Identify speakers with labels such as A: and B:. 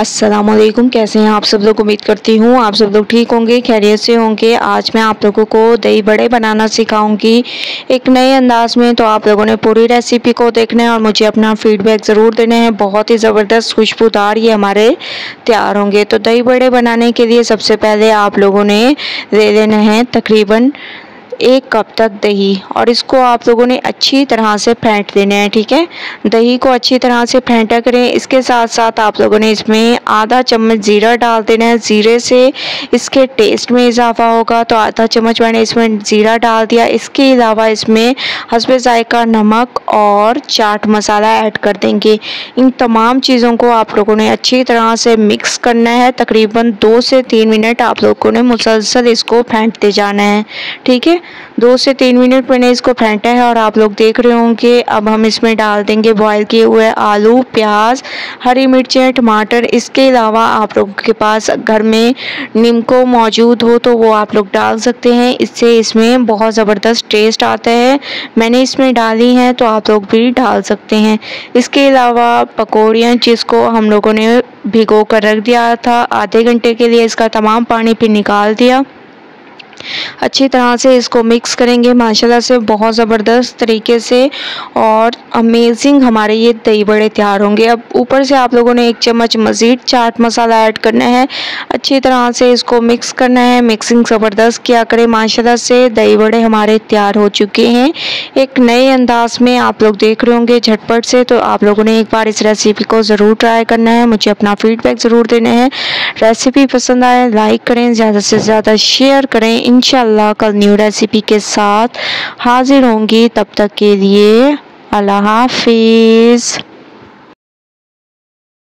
A: अस्सलामुअलैकुम। कैसे हैं आप सब लोग? उम्मीद करती हूँ आप सब लोग ठीक होंगे, खैरियत से होंगे। आज मैं आप लोगों को दही बड़े बनाना सिखाऊंगी एक नए अंदाज में। तो आप लोगों ने पूरी रेसिपी को देखना है और मुझे अपना फीडबैक ज़रूर देना है। बहुत ही ज़बरदस्त खुशबूदार ये हमारे तैयार होंगे। तो दही बड़े बनाने के लिए सबसे पहले आप लोगों ने ले लेना है तकरीबन 1 कप तक दही, और इसको आप लोगों ने अच्छी तरह से फेंट देना है। ठीक है, दही को अच्छी तरह से फेंटा करें। इसके साथ साथ आप लोगों ने इसमें आधा चम्मच ज़ीरा डाल देना है। ज़ीरे से इसके टेस्ट में इजाफा होगा, तो आधा चम्मच मैंने इसमें ज़ीरा डाल दिया। इसके अलावा इसमें हस्बे जायका नमक और चाट मसाला ऐड कर देंगे। इन तमाम चीज़ों को आप लोगों ने अच्छी तरह से मिक्स करना है। तकरीबन 2 से 3 मिनट आप लोगों ने मुसलसल इसको फेंटते जाना है। ठीक है, 2 से 3 मिनट मैंने इसको फेंटा है और आप लोग देख रहे होंगे। अब हम इसमें डाल देंगे बॉयल किए हुए आलू, प्याज, हरी मिर्चें, टमाटर। इसके अलावा आप लोगों के पास घर में नींबू मौजूद हो तो वो आप लोग डाल सकते हैं। इससे इसमें बहुत ज़बरदस्त टेस्ट आता है। मैंने इसमें डाली हैं तो आप लोग भी डाल सकते हैं। इसके अलावा पकौड़ियाँ, जिसको हम लोगों ने भिगो कर रख दिया था आधे घंटे के लिए, इसका तमाम पानी फिर निकाल दिया। अच्छी तरह से इसको मिक्स करेंगे माशाल्लाह से बहुत ज़बरदस्त तरीके से, और अमेजिंग हमारे ये दही बड़े तैयार होंगे। अब ऊपर से आप लोगों ने 1 चम्मच मज़ीद चाट मसाला ऐड करना है। अच्छी तरह से इसको मिक्स करना है। मिक्सिंग ज़बरदस्त किया करें। माशाल्लाह से दही बड़े हमारे तैयार हो चुके हैं एक नए अंदाज में। आप लोग देख रहे होंगे झटपट से। तो आप लोगों ने एक बार इस रेसिपी को ज़रूर ट्राई करना है। मुझे अपना फीडबैक ज़रूर देना है। रेसिपी पसंद आए लाइक करें, ज़्यादा से ज़्यादा शेयर करें। इंशाल्लाह कल न्यू रेसिपी के साथ हाजिर होंगी। तब तक के लिए अल्लाह हाफिज़।